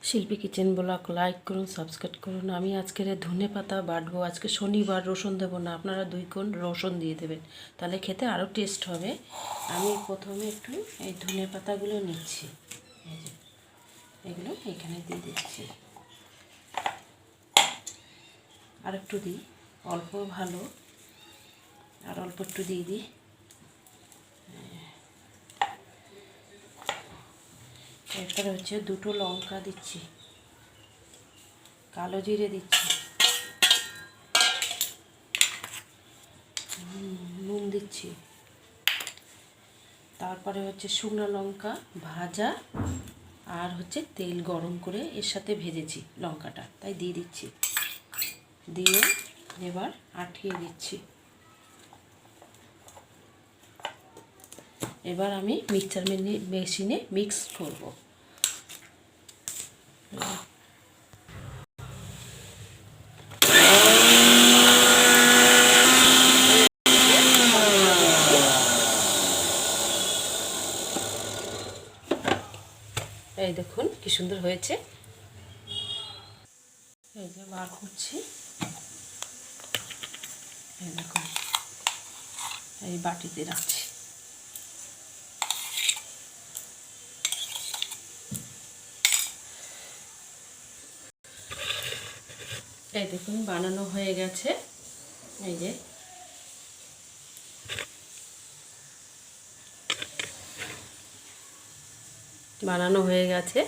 শিল্পী kitchen blog like করুন, subscribe করুন। আমি আজকের ধনে পাতা বাটবো। আজকে শনিবার, রসুন দেবো না, আপনারা 2 কোণ রসুন দিয়ে দেবেন, তাহলে খেতে আরও টেস্ট হবে। আমি প্রথমে একটু এই ধনে পাতাগুলো নিচ্ছি, এই যে এগুলো এখানে দিয়ে দিচ্ছি। আর একটু দিই, অল্প ভালো, আর অল্প একটু দিয়ে দিই। এরপরে হচ্ছে 2টো লঙ্কা দিচ্ছি, কালো জিরে দিচ্ছি, নুন দিচ্ছি, তারপরে হচ্ছে শুকনো লঙ্কা ভাজা, আর হচ্ছে তেল গরম করে এর সাথে ভেজেছি লঙ্কাটা, তাই দিয়ে দিচ্ছি। দিয়ে এবার আটকিয়ে দিচ্ছি। এবার আমি মিক্সচার মেশিনে মিক্স করব। এই দেখুন কি সুন্দর হয়েছে। এই যে বার করছি, এই দেখুন, এই বাটিতে রাখছি। এই দেখুন বানানো হয়ে গেছে। এই যে বানানো হয়ে গেছে।